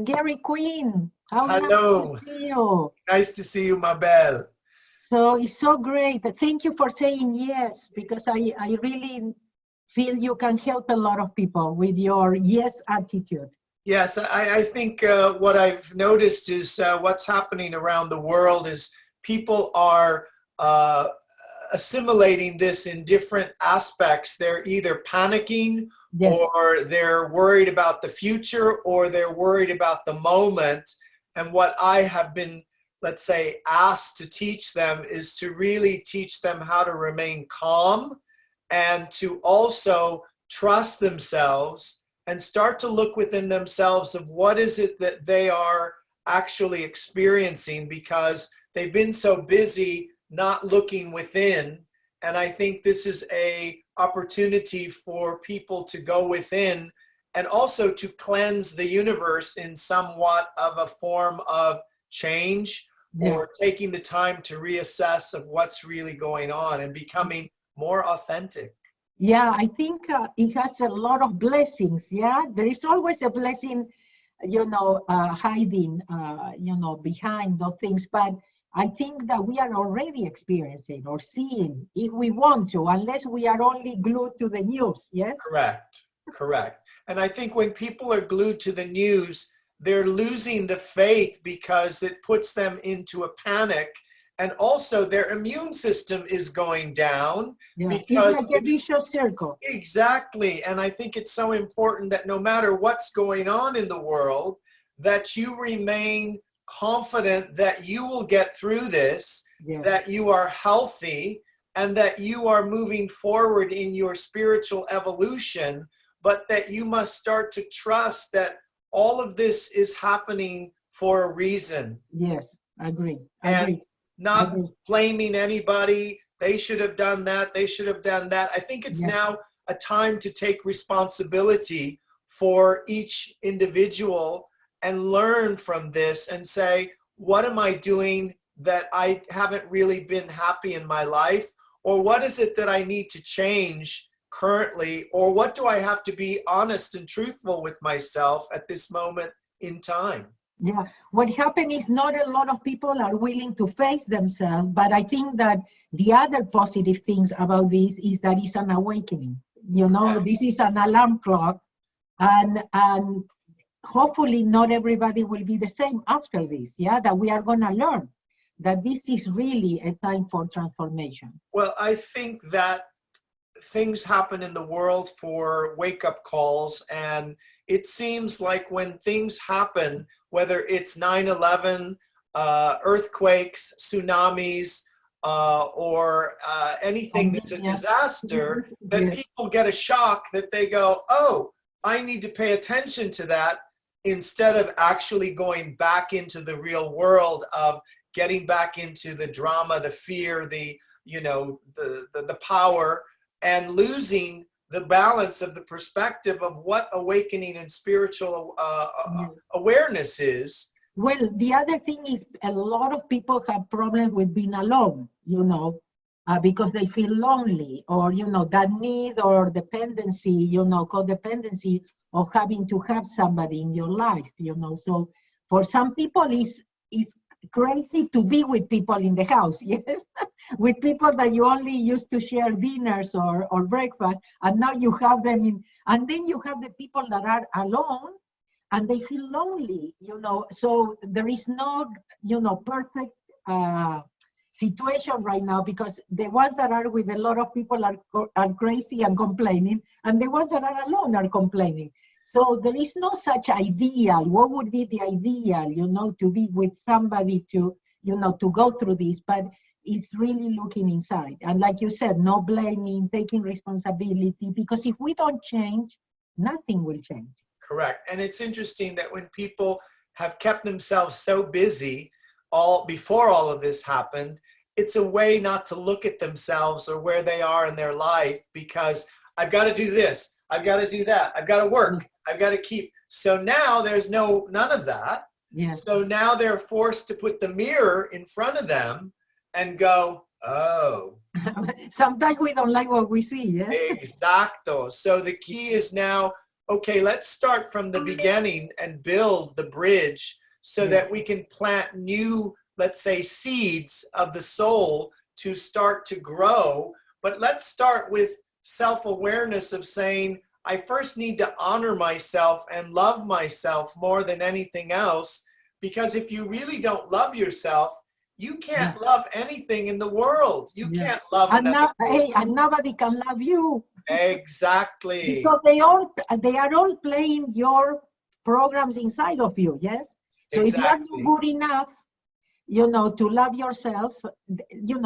and Gary Quinn. How nice Hello. to see you. Nice to see you, Mabel. So it's so great. Thank you for saying yes, because I really feel you can help a lot of people with your yes attitude. Yes, I think what I've noticed is what's happening around the world is people are uh, assimilating this in different aspects. They're either panicking Yes, or they're worried about the future or they're worried about the moment. And what I have been, let's say, asked to teach them is to really teach them how to remain calm and to also trust themselves and start to look within themselves of what is it that they are actually experiencing, because they've been so busy not looking within. And I think this is a opportunity for people to go within and also to cleanse the universe in somewhat of a form of change, yeah. or taking the time to reassess of what's really going on and becoming more authentic. Yeah, I think it has a lot of blessings. Yeah, there is always a blessing, hiding, behind those things. But I think that we are already experiencing or seeing if we want to, unless we are only glued to the news. Yes. Correct, correct. And I think when people are glued to the news, they're losing the faith because it puts them into a panic. And also their immune system is going down Yeah, it's because like a vicious circle. exactly. And I think it's so important that no matter what's going on in the world, that you remain confident that you will get through this, Yes. that you are healthy, and that you are moving forward in your spiritual evolution, but that you must start to trust that all of this is happening for a reason. Yes. Agree. And Agree. not Agree. blaming anybody. They should have done that. They should have done that. I think it's Yes. now a time to take responsibility for each individual and learn from this and say, what am I doing that I haven't really been happy in my life? Or what is it that I need to change currently? Or what do I have to be honest and truthful with myself at this moment in time? Yeah, what happened is not a lot of people are willing to face themselves, but I think that the other positive things about this is that it's an awakening. This is an alarm clock, and hopefully not everybody will be the same after this. Yeah, that we are gonna learn that this is really a time for transformation. Well, I think that things happen in the world for wake-up calls, and it seems like when things happen, whether it's 9/11, earthquakes, tsunamis, or anything that's a Pandemia. disaster, that Yes. people get a shock that they go, oh, I need to pay attention to that, instead of actually going back into the real world of getting back into the drama, the fear, the power, and losing the balance of the perspective of what awakening and spiritual Yeah. awareness is. Well, the other thing is a lot of people have problems with being alone, because they feel lonely, or, that need or dependency, codependency of having to have somebody in your life. So for some people, it's crazy to be with people in the house, yes, with people that you only used to share dinners or breakfast, and now you have them in, and then you have the people that are alone and they feel lonely, so there is no, perfect situation right now, because the ones that are with a lot of people are crazy and complaining, and the ones that are alone are complaining. So there is no such ideal. What would be the ideal, to be with somebody to go through this, but it's really looking inside. And like you said, no blaming, taking responsibility, because if we don't change, nothing will change. Correct. And it's interesting that when people have kept themselves so busy before all of this happened, it's a way not to look at themselves or where they are in their life, because I've got to do this, I've got to do that, I've got to work, I've got to keep. So now there's none of that. Yes. So now they're forced to put the mirror in front of them and go, oh. Sometimes we don't like what we see, yes? Exacto. So the key is now okay, let's start from the beginning and build the bridge so that we can plant new, let's say, seeds of the soul to start to grow. But let's start with self-awareness of saying, I first need to honor myself and love myself more than anything else, because if you really don't love yourself, you can't love anything in the world. You can't love another person. And nobody can love you. Exactly. Because they are all playing your programs inside of you, yes? So if you are not good enough, to love yourself,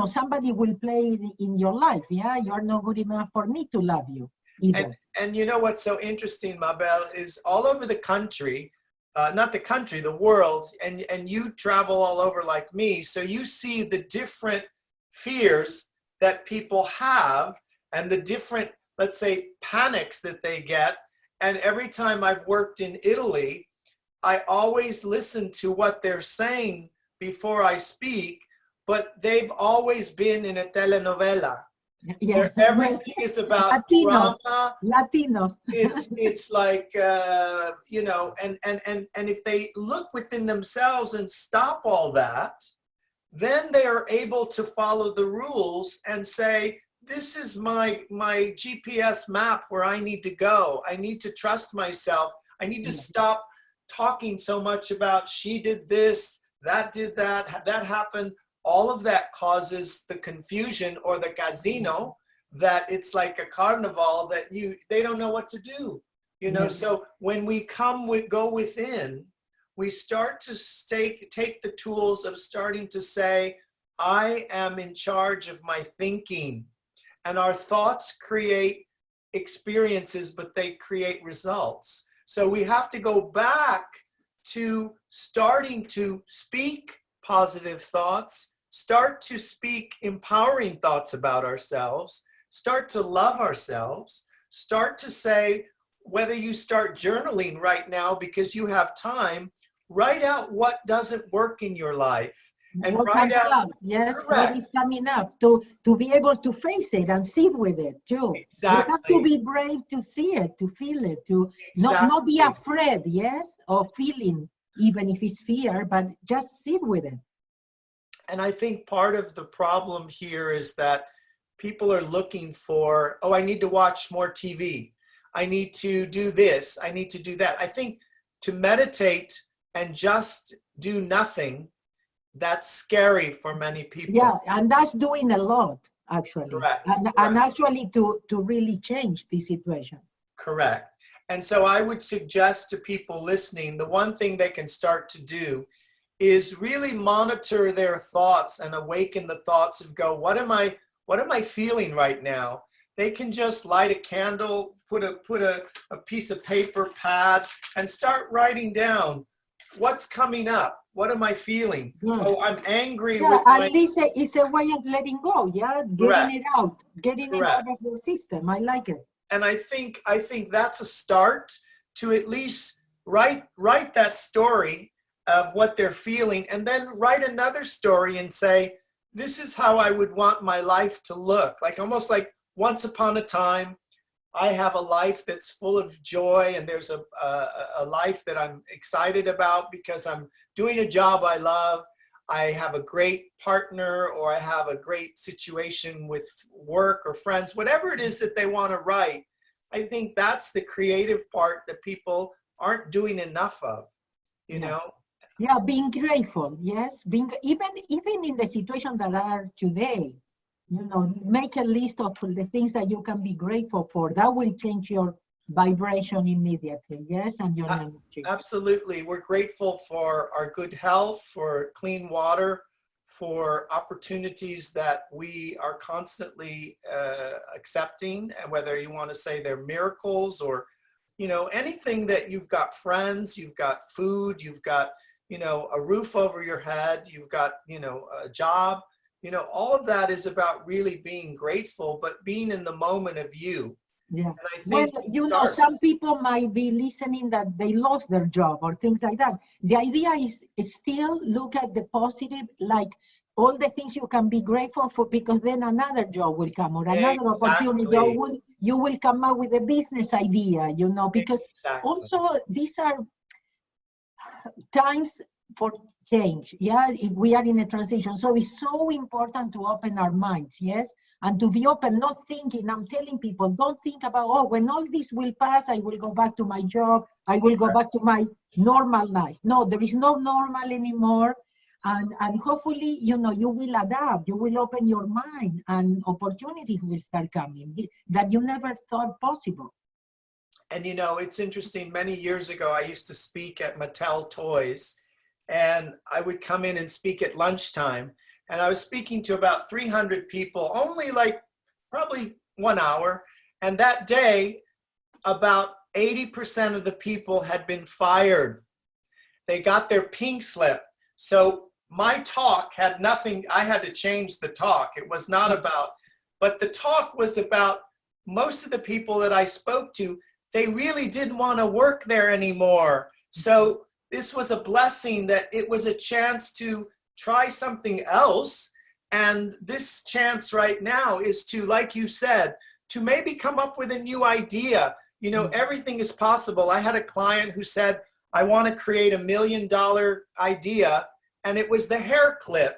somebody will play in your life, yeah? You are not good enough for me to love you either. And you know what's so interesting, Mabel, is all over the country, not the country, the world, and you travel all over like me, so you see the different fears that people have and the different, let's say, panics that they get. And every time I've worked in Italy, I always listen to what they're saying before I speak, but they've always been in a telenovela. Yeah. Everything is about Latinos. drama. Latinos. It's like, and if they look within themselves and stop all that, then they are able to follow the rules and say, this is my GPS map where I need to go. I need to trust myself. I need to stop talking so much about she did this, that did that, that happened. All of that causes the confusion or the casino, that it's like a carnival that they don't know what to do. So when we go within, we start to take the tools of starting to say, I am in charge of my thinking. And our thoughts create experiences, but they create results. So we have to go back to starting to speak positive thoughts, start to speak empowering thoughts about ourselves, start to love ourselves, start to say, whether you start journaling right now because you have time, write out what doesn't work in your life. And what write comes out, up, yes, what is coming up, to be able to face it and sit with it too. Exactly. You have to be brave to see it, to feel it, to not be afraid, yes, of feeling, even if it's fear, but just sit with it. And I think part of the problem here is that people are looking for, I need to watch more TV. I need to do this. I need to do that. I think to meditate and just do nothing, that's scary for many people. Yeah, and that's doing a lot, actually. Correct. And actually to really change the situation. Correct. And so I would suggest to people listening, the one thing they can start to do is really monitor their thoughts and awaken the thoughts of what am I feeling right now? They can just light a candle, put a piece of paper, pad, and start writing down what's coming up. What am I feeling? Yeah. Oh, I'm angry. Yeah, at least it's a way of letting go. Yeah, getting it out, getting it out of your system. I like it. And I think that's a start to at least write that story of what they're feeling, and then write another story and say, this is how I would want my life to look. Like almost like once upon a time, I have a life that's full of joy, and there's a life that I'm excited about because I'm doing a job I love. I have a great partner, or I have a great situation with work or friends, whatever it is that they want to write. I think that's the creative part that people aren't doing enough of, you know? Yeah, being grateful, yes. Even in the situation that are today, make a list of the things that you can be grateful for. That will change your vibration immediately, yes, and your energy. Absolutely. We're grateful for our good health, for clean water, for opportunities that we are constantly accepting, and whether you want to say they're miracles or, anything that you've got friends, you've got food, you've got, a roof over your head, you've got, a job, all of that is about really being grateful, but being in the moment of you. Yeah. Well, some people might be listening that they lost their job or things like that. The idea is still look at the positive, like all the things you can be grateful for, because then another job will come or another opportunity, or you will come up with a business idea, you know, because Exactly. also these are times for change. Yeah, if we are in a transition. So it's so important to open our minds, yes? And to be open, not thinking, I'm telling people, don't think about, oh, when all this will pass, I will go back to my job, I will go back to my normal life. No, there is no normal anymore. And hopefully, you know, you will adapt, you will open your mind, and opportunities will start coming that you never thought possible. And you know, it's interesting, many years ago, I used to speak at Mattel Toys, and I would come in and speak at lunchtime. And I was speaking to about 300 people, only like probably 1 hour. And that day, about 80% of the people had been fired. They got their pink slip. So my talk had nothing, I had to change the talk. It was not about, but the talk was about most of the people that I spoke to, they really didn't want to work there anymore. So this was a blessing that it was a chance to try something else. And this chance right now is to, like you said, to maybe come up with a new idea. You know, everything is possible. I had a client who said, I want to create $1 million idea. And it was the hair clip.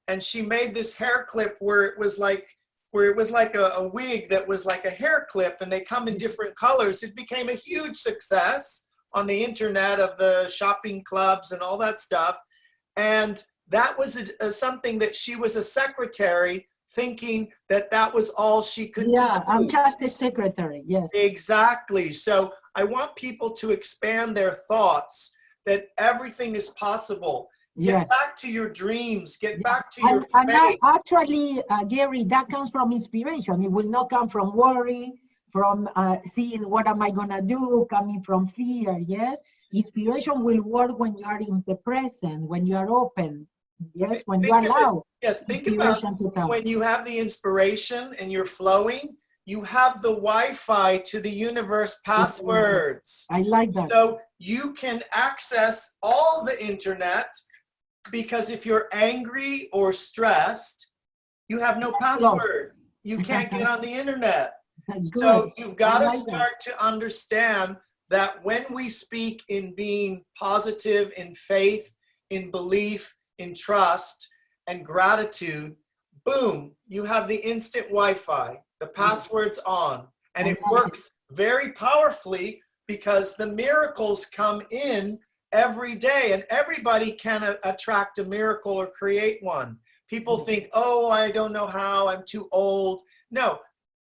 And she made this hair clip where it was like a wig that was like a hair clip, and they come in different colors. It became a huge success on the internet of the shopping clubs and all that stuff. And that was something that she was a secretary thinking that that was all she could do. Yeah, I'm just a secretary, yes. Exactly. So I want people to expand their thoughts that everything is possible. Get back to your dreams. Get back to your faith. Actually, Gary, that comes from inspiration. It will not come from worry, from seeing what am I going to do, coming from fear, yes? Inspiration will work when you are in the present, when you are open, yes? When you allow think about to come. When you have the inspiration and you're flowing, you have the Wi-Fi to the universe passwords. I like that. So you can access all the internet, because if you're angry or stressed, you have no password. You can't get on the internet. So you've got to start to understand that when we speak in being positive, in faith, in belief, in trust, and gratitude, boom, you have the instant Wi-Fi, the password's on, and it works very powerfully because the miracles come in every day, and everybody can attract a miracle or create one. People think, oh, I don't know how, I'm too old. No,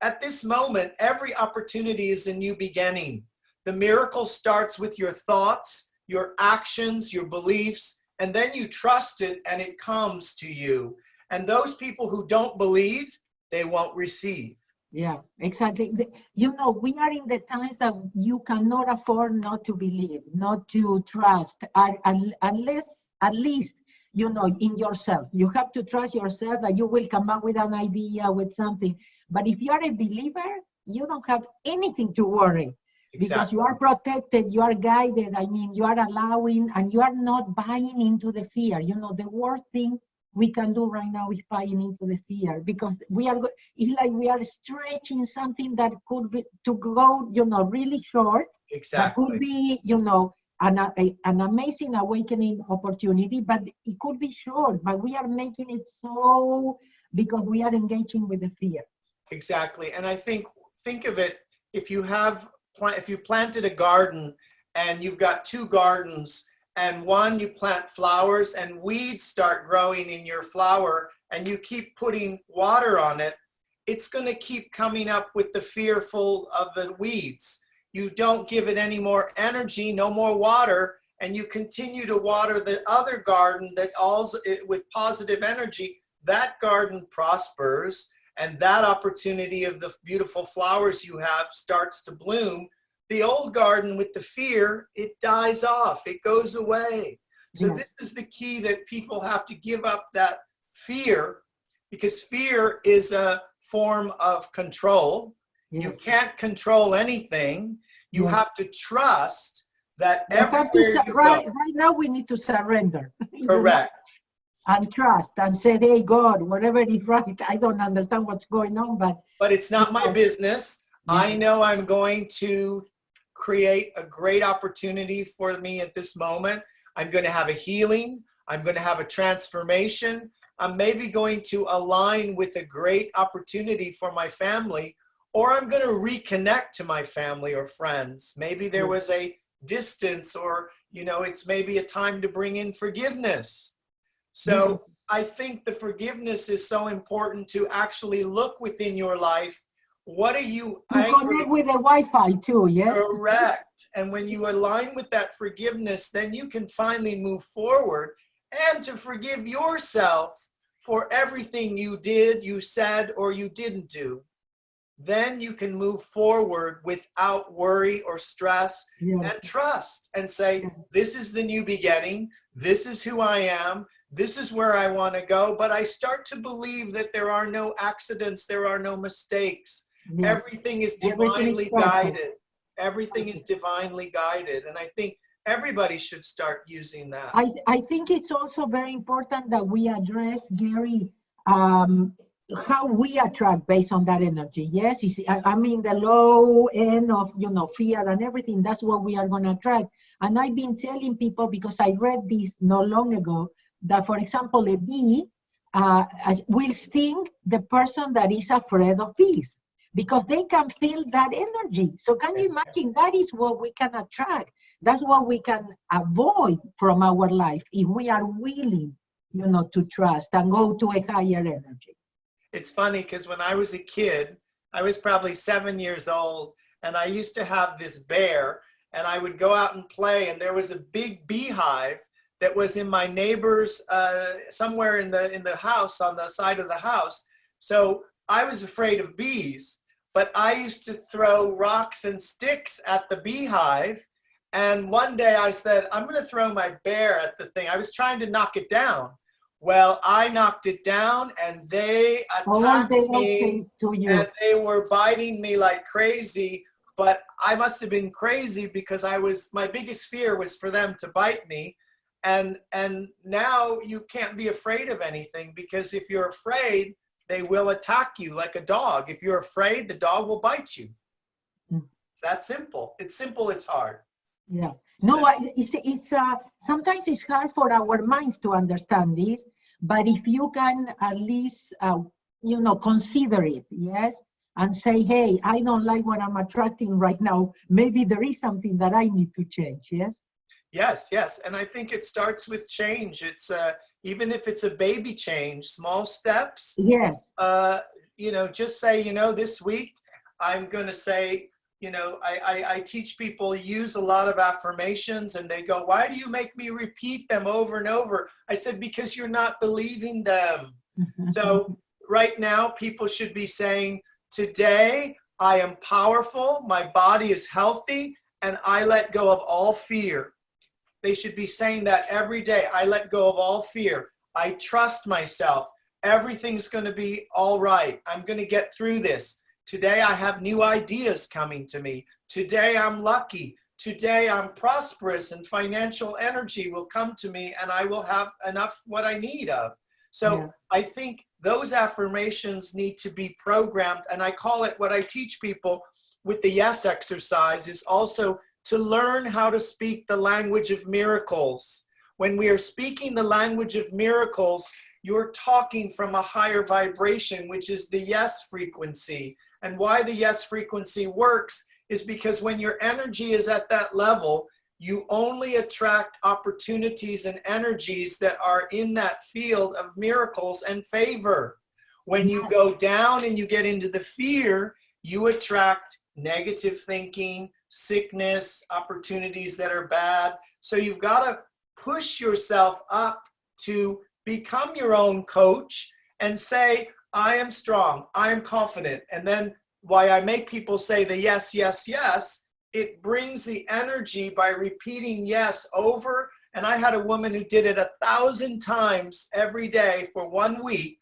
at this moment, every opportunity is a new beginning. The miracle starts with your thoughts, your actions, your beliefs, and then you trust it and it comes to you. And those people who don't believe, they won't receive. Yeah, exactly. You know, we are in the times that you cannot afford not to believe, not to trust, unless at least, you know, in yourself. You have to trust yourself that you will come up with an idea, with something. But if you are a believer, you don't have anything to worry. Because you are protected, you are guided. I mean, you are allowing, and you are not buying into the fear. You know, the worst thing we can do right now is buying into the fear, because it's like we are stretching something that could be to go, you know, really short. That could be, you know, an amazing awakening opportunity, but it could be short. But we are making it so because we are engaging with the fear. Exactly, and I think of it, if you planted a garden and you've got 2 gardens, and one you plant flowers and weeds start growing in your flower, and you keep putting water on it, it's going to keep coming up with the fearful of the weeds. You don't give it any more energy, no more water, and you continue to water the other garden that also with positive energy. That garden prospers, and that opportunity of the beautiful flowers you have starts to bloom. The old garden with the fear, it dies off, it goes away. So this is the key, that people have to give up that fear, because fear is a form of control. You can't control anything. You have to trust that right now we need to surrender. Correct. And trust and say, hey, God, whatever is right, I don't understand what's going on, but it's not my business. I know I'm going to create a great opportunity for me at this moment. I'm going to have a healing. I'm going to have a transformation. I'm maybe going to align with a great opportunity for my family, or I'm going to reconnect to my family or friends. Maybe there was a distance, or, you know, it's maybe a time to bring in forgiveness. So I think the forgiveness is so important, to actually look within your life. What are you connect with the Wi-Fi too, yes? Correct. And when you align with that forgiveness, then you can finally move forward and to forgive yourself for everything you did, you said, or you didn't do. Then you can move forward without worry or stress, and trust, and say, this is the new beginning. This is who I am. This is where I want to go. But I start to believe that there are no accidents. There are no mistakes. Everything is divinely guided. Everything is divinely guided. And I think everybody should start using that. I think it's also very important that we address, Gary, how we attract based on that energy. Yes, you see, I mean, the low end of, you know, fear and everything, that's what we are going to attract. And I've been telling people, because I read this not long ago, that, for example, a bee will sting the person that is afraid of bees, because they can feel that energy. So can you imagine? That is what we can attract. That's what we can avoid from our life if we are willing, you know, to trust and go to a higher energy. It's funny, because when I was a kid, I was probably 7 years old, and I used to have this bear, and I would go out and play, and there was a big beehive that was in my neighbor's, somewhere in the house, on the side of the house. So I was afraid of bees, but I used to throw rocks and sticks at the beehive. And one day I said, I'm going to throw my bear at the thing. I was trying to knock it down. Well, I knocked it down, and they attacked me, and they were biting me like crazy. But I must have been crazy, because my biggest fear was for them to bite me. And now you can't be afraid of anything, because if you're afraid, they will attack you like a dog. If you're afraid, the dog will bite you. It's that simple. It's simple, it's hard. Yeah. No, it's sometimes it's hard for our minds to understand this, but if you can at least, you know, consider it, yes, and say, hey, I don't like what I'm attracting right now. Maybe there is something that I need to change, yes? Yes. And I think it starts with change. It's even if it's a baby change, small steps. Yes. You know, just say, you know, this week I'm going to say, you know, I teach people use a lot of affirmations, and they go, why do you make me repeat them over and over? I said, because you're not believing them. So right now, people should be saying, today I am powerful, my body is healthy, and I let go of all fear. They should be saying that every day. I let go of all fear. I trust myself. Everything's going to be all right. I'm going to get through this. Today I have new ideas coming to me. Today I'm lucky. Today I'm prosperous, and financial energy will come to me, and I will have enough what I need of. So I think those affirmations need to be programmed. And I call it, what I teach people with the yes exercise is also to learn how to speak the language of miracles. When we are speaking the language of miracles, you're talking from a higher vibration, which is the yes frequency. And why the yes frequency works is because when your energy is at that level, you only attract opportunities and energies that are in that field of miracles and favor. When you go down and you get into the fear, you attract negative thinking, sickness, opportunities that are bad. So you've got to push yourself up to become your own coach and say, I am strong, I am confident. And then why I make people say the yes, yes, yes, it brings the energy by repeating yes over. And I had a woman who did it 1,000 times every day for 1 week.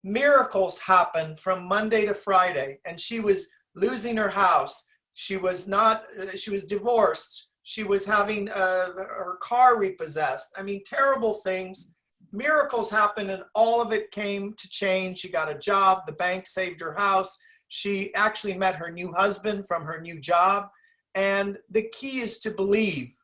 Miracles happened from Monday to Friday, and she was losing her house. She was divorced. She was having her car repossessed. I mean, terrible things. Miracles happened, and all of it came to change. She got a job. The bank saved her house. She actually met her new husband from her new job. And the key is to believe.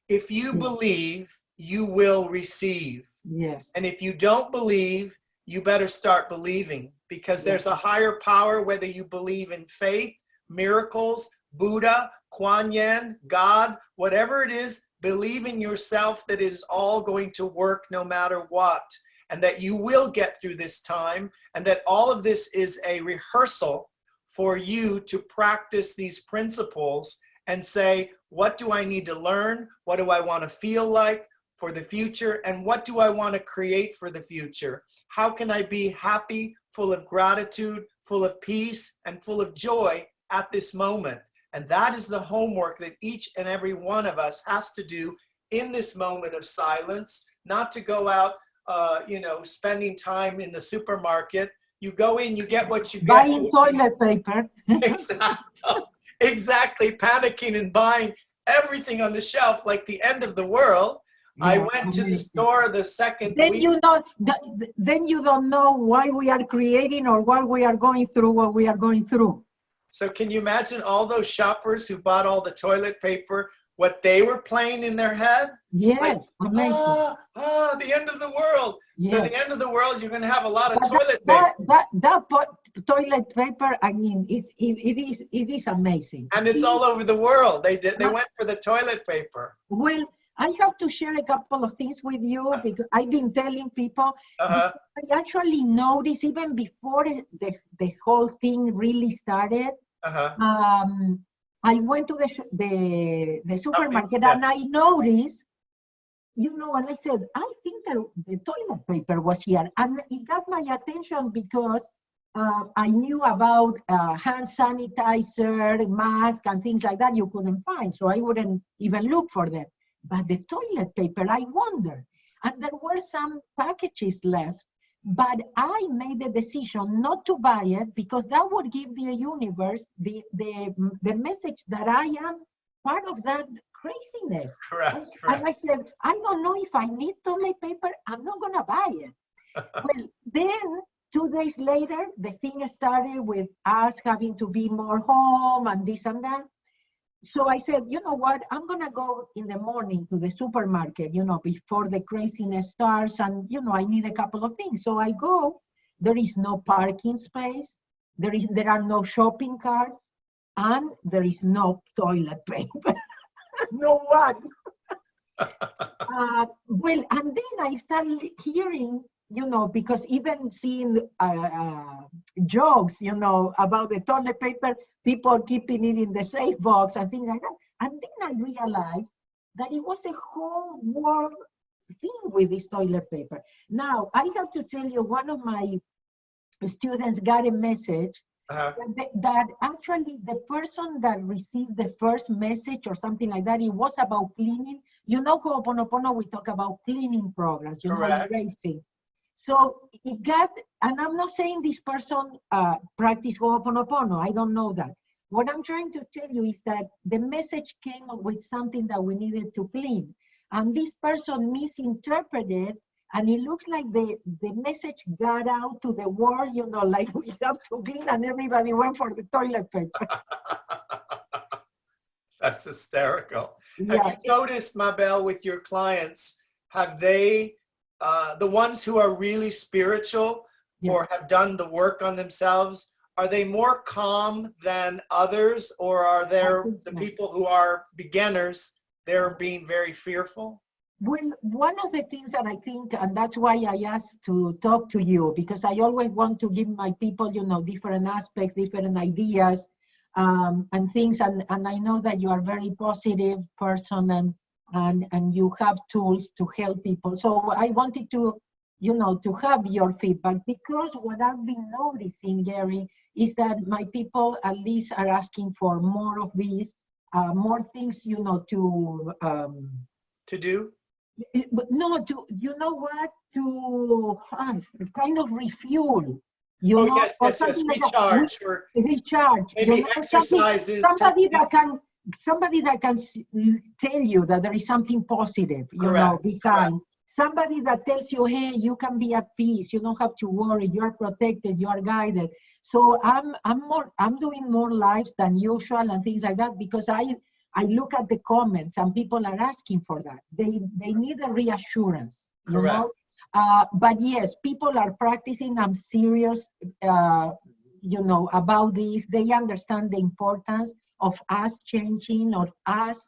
If you believe, you will receive. Yes. And if you don't believe, you better start believing, because there's a higher power, whether you believe in faith, miracles, Buddha, Kuan Yin, God, whatever it is, believe in yourself that it is all going to work no matter what, and that you will get through this time, and that all of this is a rehearsal for you to practice these principles and say, what do I need to learn? What do I want to feel like for the future? And what do I want to create for the future? How can I be happy, full of gratitude, full of peace, and full of joy at this moment? And that is the homework that each and every one of us has to do in this moment of silence, not to go out, spending time in the supermarket. You go in, you get what you get. Buying toilet paper. Exactly, panicking and buying everything on the shelf like the end of the world. Yeah, I went to the store the second then week. Then you don't know why we are creating or why we are going through what we are going through. So can you imagine all those shoppers who bought all the toilet paper, what they were playing in their head? Yes, like, amazing. The end of the world. Yes. So the end of the world, you're going to have a lot of toilet paper. That toilet paper, I mean, it is amazing. And it's all over the world. They went for the toilet paper. Well, I have to share a couple of things with you, because I've been telling people. I actually noticed even before the whole thing really started. I went to the supermarket and I noticed, and I said, I think that the toilet paper was here. And it got my attention because I knew about hand sanitizer, mask, and things like that you couldn't find. So I wouldn't even look for them. But the toilet paper, I wondered. And there were some packages left. But I made the decision not to buy it, because that would give the universe the message that I am part of that craziness. Correct. And I said, I don't know if I need toilet paper. I'm not going to buy it. Well, then 2 days later, the thing started with us having to be more home and this and that. So I said, you know what, I'm going to go in the morning to the supermarket, before the craziness starts. And, I need a couple of things. So I go, there is no parking space. There are no shopping carts. And there is no toilet paper. No one. Well, and then I started hearing, because even seeing jokes, about the toilet paper, people keeping it in the safe box and things like that. And then I realized that it was a whole world thing with this toilet paper. Now, I have to tell you, one of my students got a message that actually the person that received the first message or something like that, it was about cleaning. Ho'oponopono, we talk about cleaning programs, erasing. So it got, and I'm not saying this person practiced Ho'oponopono, I don't know that. What I'm trying to tell you is that the message came with something that we needed to clean. And this person misinterpreted, and it looks like the message got out to the world, like we have to clean, and everybody went for the toilet paper. That's hysterical. Yeah. Have you noticed, Mabel, with your clients, have they, the ones who are really spiritual or have done the work on themselves, are they more calm than others, or are there the people who are beginners, they're being very fearful? Well, one of the things that I think, and that's why I asked to talk to you, because I always want to give my people, different aspects, different ideas, and things, and I know that you are a very positive person, and you have tools to help people. So I wanted to, to have your feedback, because what I've been noticing, Gary, is that my people at least are asking for more of these, more things, to do? No, to, to kind of refuel. Yes, recharge, like or recharge. Maybe exercises. Somebody that can tell you that there is something positive, Correct. behind. somebody that tells you, hey, you can be at peace, you don't have to worry, you are protected, you are guided. So I'm doing more lives than usual and things like that, because I look at the comments and people are asking for that. They need a reassurance, you Correct. know. But yes, people are practicing. I'm serious, you know, about this. They understand the importance of us changing, of us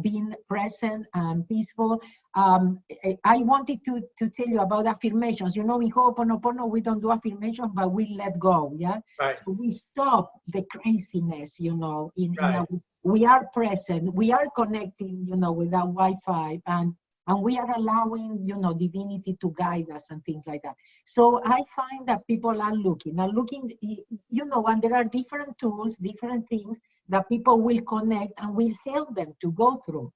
being present and peaceful. I wanted to tell you about affirmations. You know, in Ho'oponopono, we don't do affirmations, but we let go, yeah? Right. So we stop the craziness, you know, Right. we are present, we are connecting, you know, with our Wi-Fi, and we are allowing, you know, divinity to guide us and things like that. So I find that people are looking, you know, and there are different tools, different things that people will connect and will help them to go through.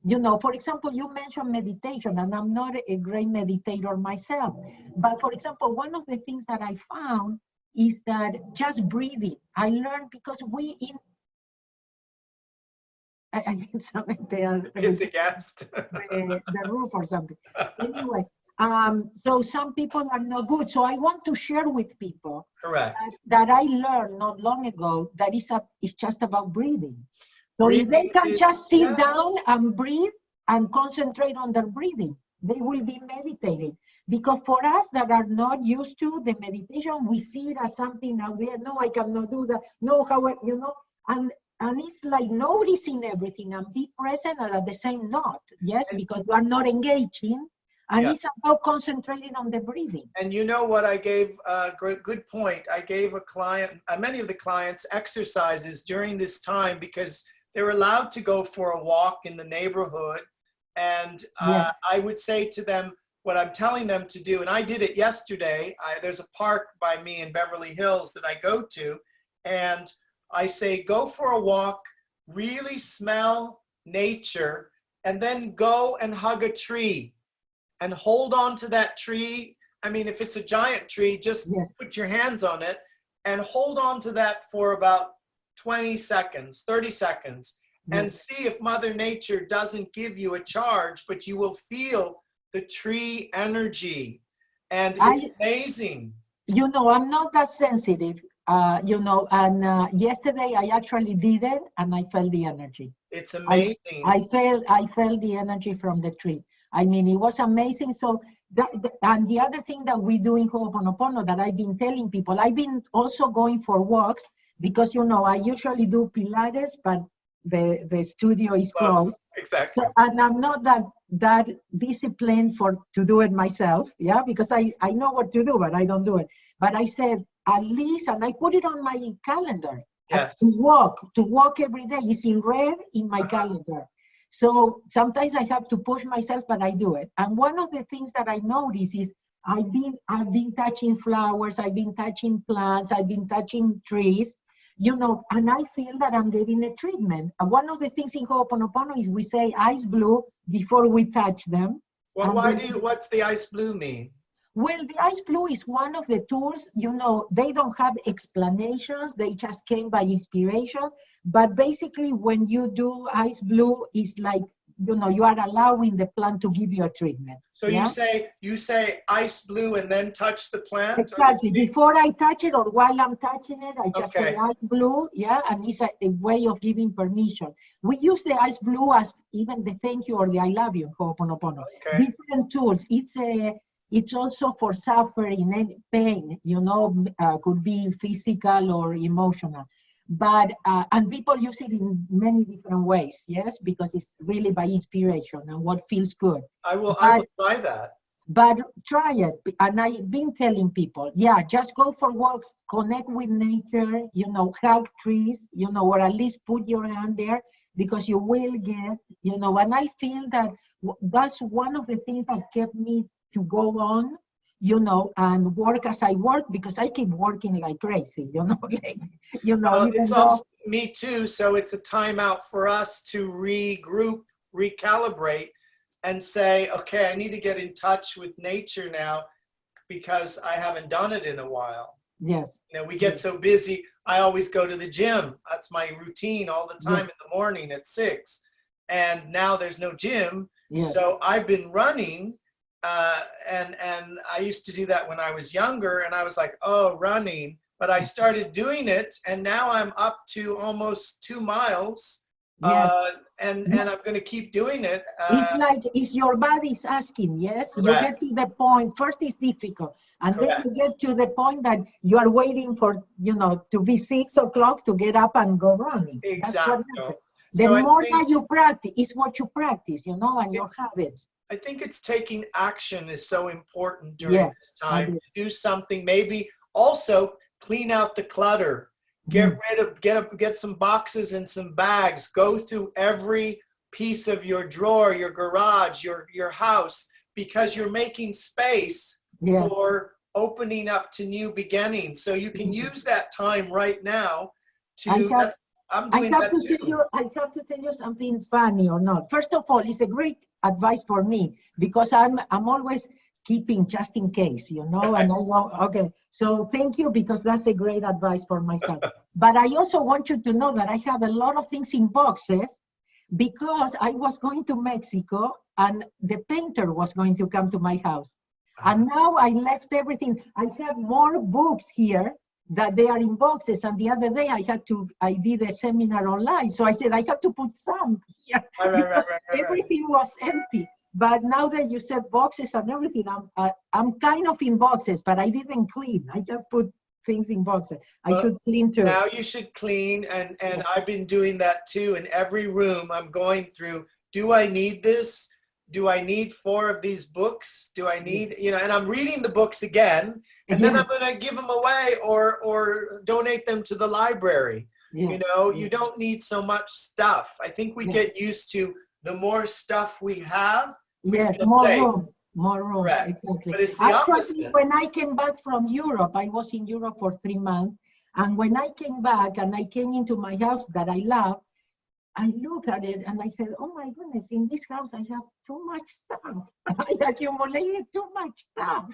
You know, for example, you mentioned meditation, and I'm not a great meditator myself. But for example, one of the things that I found is that just breathing. I learned because I think something there. It's against. The roof or something. Anyway, so some people are not good. So I want to share with people Correct. that I learned not long ago that it's just about breathing. So Breathing if they can just sit yeah. down and breathe and concentrate on their breathing, they will be meditating. Because for us that are not used to the meditation, we see it as something out there. No, I cannot do that. No, how, you know, and it's like noticing everything and be present and at the same note, yes, because you are not engaging, and Yeah. it's about concentrating on the breathing. And you know what, I gave a good point. I gave a client, many of the clients, exercises during this time because they're allowed to go for a walk in the neighborhood. And Yeah. I would say to them what I'm telling them to do. And I did it yesterday. There's a park by me in Beverly Hills that I go to. And I say, go for a walk, really smell nature, and then go and hug a tree and hold on to that tree. I mean, if it's a giant tree, just Yes. put your hands on it and hold on to that for about 20 seconds, 30 seconds, and Yes. see if Mother Nature doesn't give you a charge, but you will feel the tree energy. And it's amazing. You know, I'm not that sensitive, you know, and yesterday I actually did it and I felt the energy. It's amazing. I felt the energy from the tree. I mean, it was amazing. So, and the other thing that we do in Ho'oponopono that I've been telling people, I've been also going for walks because, you know, I usually do Pilates, but the studio is closed. Exactly. So, and I'm not that disciplined to do it myself, yeah, because I know what to do, but I don't do it. But I said, at least, and I put it on my calendar, Yes. to walk every day. It's in red in my calendar. So sometimes I have to push myself, but I do it. And one of the things that I notice is I've been touching flowers, I've been touching plants, I've been touching trees, you know, and I feel that I'm getting a treatment. And one of the things in Ho'oponopono is we say ice blue before we touch them. Well, what's the ice blue mean? Well, the ice blue is one of the tools, you know, they don't have explanations. They just came by inspiration. But basically, when you do ice blue, it's like, you know, you are allowing the plant to give you a treatment. So yeah? you say ice blue and then touch the plant? Exactly. Before I touch it or while I'm touching it, I just say ice blue, yeah? And it's a way of giving permission. We use the ice blue as even the thank you or the I love you in Ho'oponopono. Okay. Different tools. It's also for suffering and pain, you know, could be physical or emotional. But, and people use it in many different ways, yes, because it's really by inspiration and what feels good. I will try that. But try it. And I've been telling people, yeah, just go for walks, connect with nature, you know, hug trees, you know, or at least put your hand there because you will get, you know, and I feel that that's one of the things that kept me to go on, you know, and work as I work because I keep working like crazy, you know, like, you know. Well, it's also me too. So it's a timeout for us to regroup, recalibrate, and say, okay, I need to get in touch with nature now because I haven't done it in a while. Yes. You know, we get so busy. I always go to the gym. That's my routine all the time in the morning at 6. And now there's no gym. Yes. So I've been running and I used to do that when I was younger, and I was like, oh, running. But I started doing it, and now I'm up to almost 2 miles. Yes. And I'm going to keep doing it. It's like, it's your body's asking, yes? You Correct. get to the point, first it's difficult, and Correct. then you get to the point that you are waiting for, to be 6 o'clock to get up and go running. That's what Exactly. happens. The So more that you practice, is what you practice, and your habits. I think it's taking action is so important during this time. To do something, maybe also clean out the clutter. Get some boxes and some bags. Go through every piece of your drawer, your garage, your house, because you're making space for opening up to new beginnings. So you can use that time right now to. I have to tell you something funny or not. First of all, it's a great advice for me because I'm always keeping just in case, and I go, okay, so thank you, because that's a great advice for myself. But I also want you to know that I have a lot of things in boxes because I was going to Mexico and the painter was going to come to my house. And now I left everything. I have more books here that they are in boxes. And the other day I did a seminar online. So I said, I have to put some here because everything was empty. But now that you said boxes and everything, I'm kind of in boxes, but I didn't clean. I just put things in boxes. I should clean too. Now you should clean, and I've been doing that too. In every room I'm going through, do I need this? Do I need 4 of these books? Do I need, and I'm reading the books again, and then I'm going to give them away or donate them to the library. You don't need so much stuff. I think we get used to the more stuff we have, more room, Correct. Exactly. But it's the Actually, opposite. when I came back from Europe, I was in Europe for 3 months, and when I came back and I came into my house that I love, I look at it and I said, oh my goodness, in this house I have too much stuff. I accumulated too much stuff.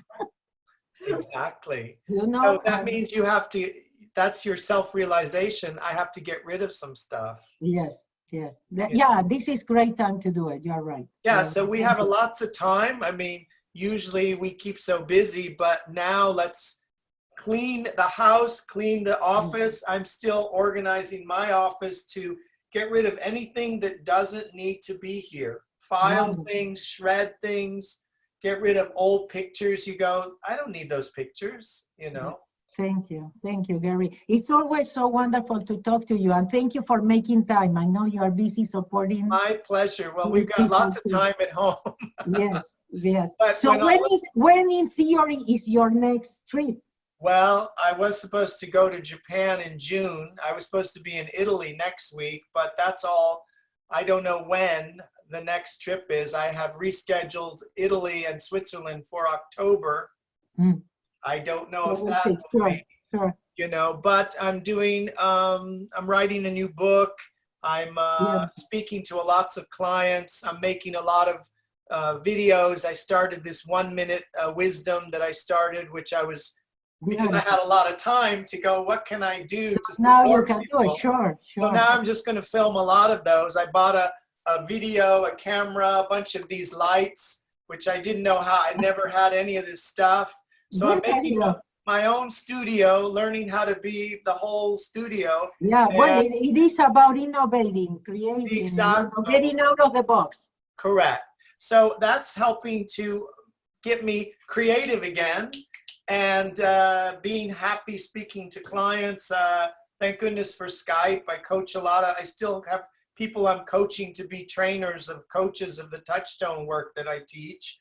Exactly. So that means you have to, that's your self-realization. I have to get rid of some stuff. Yes. This is great time to do it. You're right. So we have lots of time. I mean, usually we keep so busy, but now let's clean the house, clean the office. I'm still organizing my office to get rid of anything that doesn't need to be here. File things, shred things, get rid of old pictures. You go, I don't need those pictures, Thank you, Gary. It's always so wonderful to talk to you, and thank you for making time. I know you are busy supporting. My pleasure. Well, we've got lots of time at home. Yes. But so when in theory is your next trip? Well, I was supposed to go to Japan in June. I was supposed to be in Italy next week, but that's all. I don't know when the next trip is. I have rescheduled Italy and Switzerland for October. I don't know if that will be, but I'm doing, I'm writing a new book. I'm speaking to lots of clients. I'm making a lot of videos. I started this 1-minute wisdom that I started, which I was, because I had a lot of time to go, what can I do to now you can people? do it, sure. So now I'm just going to film a lot of those. I bought a video, a camera, a bunch of these lights, which I didn't know how, I never had any of this stuff. So I'm making my own studio, learning how to be the whole studio. Yeah, well, it is about innovating, creating, getting out of the box. Correct. So that's helping to get me creative again and being happy speaking to clients. Thank goodness for Skype. I coach a lot of, I still have people I'm coaching to be trainers of coaches of the touchstone work that I teach.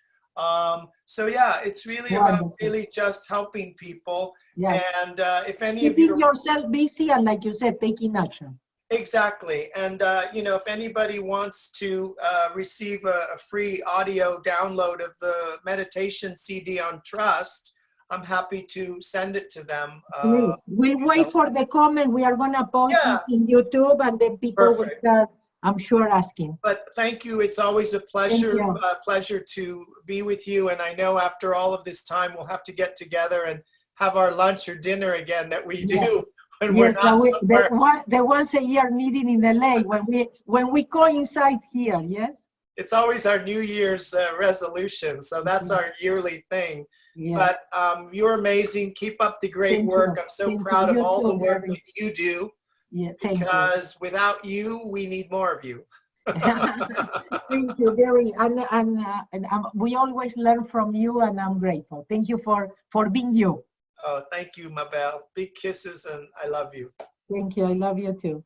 So yeah, it's really about really just helping people. And if any of you keeping yourself busy and, like you said, taking action. Exactly. And if anybody wants to receive a free audio download of the meditation CD on trust, I'm happy to send it to them. Please. We'll wait for the comment. We are going to post this in YouTube, and then people will start, I'm sure, asking. But thank you. It's always a pleasure, pleasure to be with you. And I know after all of this time, we'll have to get together and have our lunch or dinner again that we do when we're not the once a year meeting in LA when we coincide here. Yes. it's always our New Year's resolution. So that's our yearly thing. Yeah. But you're amazing. Keep up the great Thank work. you. I'm so Thank proud you. of all You the too, work Gary. that you do. Yeah, thank you. Because without you, we need more of you. Thank you, Gary. And we always learn from you, and I'm grateful. Thank you for being you. Oh, thank you, Mabel. Big kisses, and I love you. Thank you. I love you too.